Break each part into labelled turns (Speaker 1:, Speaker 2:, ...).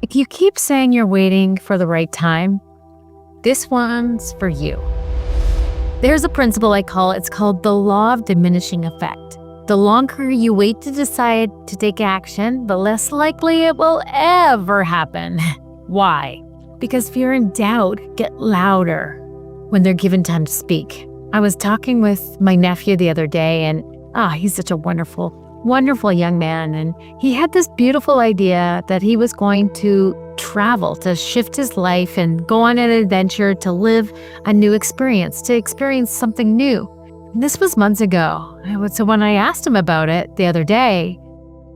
Speaker 1: If you keep saying you're waiting for the right time, this one's for you. There's a principle it's called the law of diminishing effect. The longer you wait to decide to take action, the less likely it will ever happen. Why? Because fear and doubt get louder when they're given time to speak. I was talking with my nephew the other day, and he's such a wonderful young man. And he had this beautiful idea that he was going to travel, to shift his life and go on an adventure, to live a new experience, to experience something new. And this was months ago. So when I asked him about it the other day,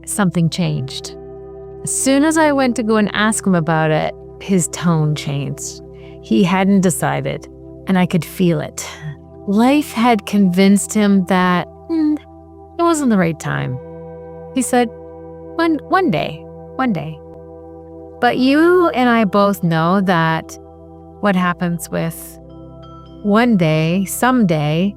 Speaker 1: something changed. As soon as I went to go and ask him about it, his tone changed. He hadn't decided, and I could feel it. Life had convinced him that it wasn't the right time. He said, one day. But you and I both know that what happens with one day, someday,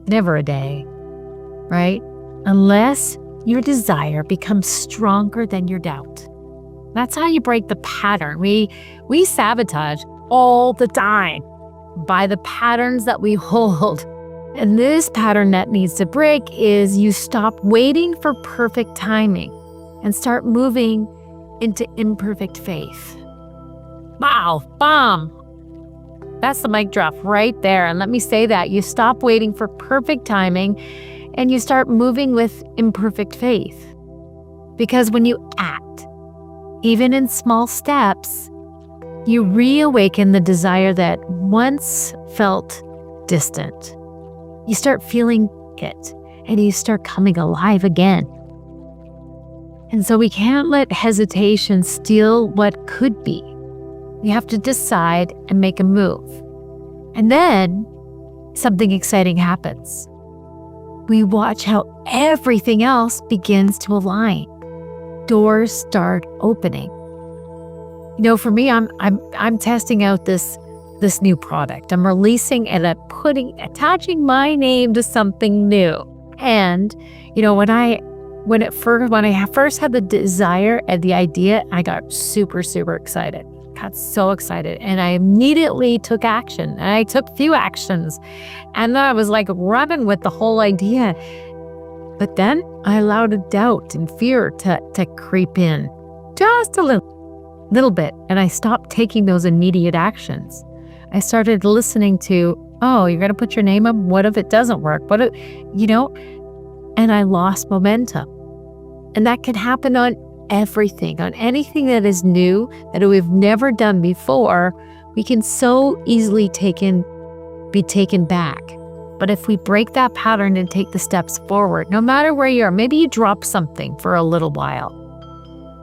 Speaker 1: never a day, right? Unless your desire becomes stronger than your doubt. That's how you break the pattern. We sabotage all the time by the patterns that we hold. And this pattern that needs to break is you stop waiting for perfect timing and start moving into imperfect faith. Wow, bomb. That's the mic drop right there. And let me say that. You stop waiting for perfect timing and you start moving with imperfect faith. Because when you act, even in small steps, you reawaken the desire that once felt distant. You start feeling it, and you start coming alive again. And so we can't let hesitation steal what could be. We have to decide and make a move. And then something exciting happens. We watch how everything else begins to align. Doors start opening. For me, I'm testing out this new product. I'm releasing and I'm attaching my name to something new. And when I first had the desire and the idea, I got super, super excited. Got so excited, and I immediately took action. And I took a few actions, and then I was like running with the whole idea. But then I allowed a doubt and fear to creep in just a little bit, and I stopped taking those immediate actions. I started listening to, you're going to put your name up? What if it doesn't work? And I lost momentum. And that can happen on everything, on anything that is new, that we've never done before. We can so easily be taken back. But if we break that pattern and take the steps forward, no matter where you are, maybe you drop something for a little while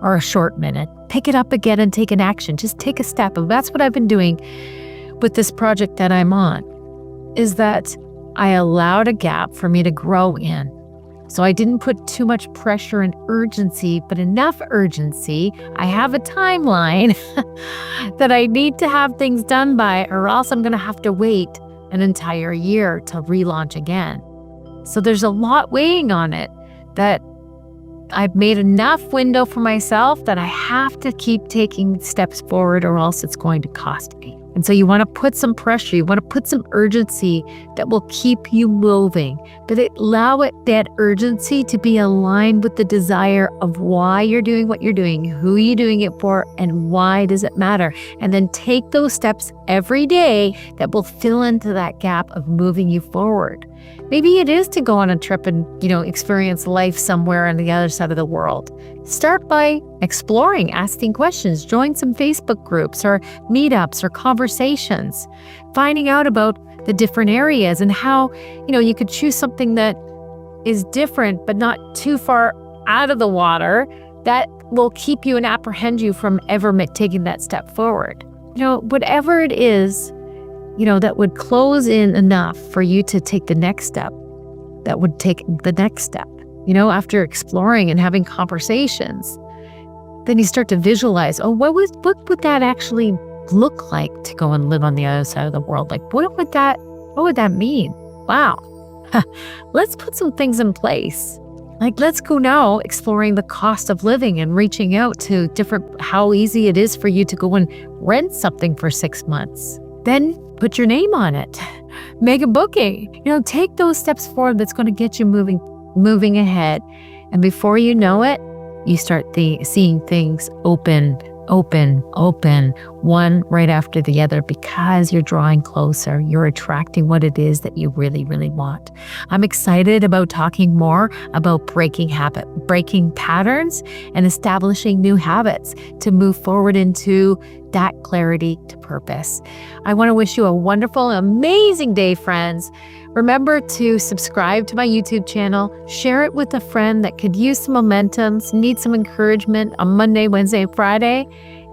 Speaker 1: or a short minute, pick it up again and take an action. Just take a step. And that's what I've been doing with this project that I'm on, is that I allowed a gap for me to grow in. So I didn't put too much pressure and urgency, but enough urgency. I have a timeline that I need to have things done by, or else I'm going to have to wait an entire year to relaunch again. So there's a lot weighing on it, that I've made enough window for myself that I have to keep taking steps forward, or else it's going to cost me. And so you want to put some pressure, you want to put some urgency that will keep you moving, but allow that urgency to be aligned with the desire of why you're doing what you're doing, who you're doing it for, and why does it matter. And then take those steps every day that will fill into that gap of moving you forward. Maybe it is to go on a trip and, experience life somewhere on the other side of the world. Start by exploring, asking questions, join some Facebook groups or meetups or conversations, finding out about the different areas and how, you could choose something that is different but not too far out of the water that will keep you and apprehend you from ever taking that step forward. Whatever it is, that would close in enough for you to take the next step, that would take the next step. After exploring and having conversations, then you start to visualize, what would that actually look like to go and live on the other side of the world? Like, what would that mean? Wow. Let's put some things in place. Like, let's go now exploring the cost of living and reaching out to how easy it is for you to go and rent something for 6 months. Then put your name on it. Make a booking. Take those steps forward that's going to get you moving ahead. And before you know it, you start seeing things open, one right after the other, because you're drawing closer. You're attracting what it is that you really, really want. I'm excited about talking more about breaking patterns and establishing new habits to move forward into that clarity to purpose. I want to wish you a wonderful, amazing day, friends. Remember to subscribe to my YouTube channel, share it with a friend that could use some momentum, need some encouragement on Monday, Wednesday, and Friday,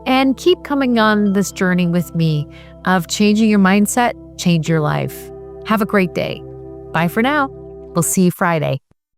Speaker 1: and keep coming on this journey with me of changing your mindset, change your life. Have a great day. Bye for now. We'll see you Friday.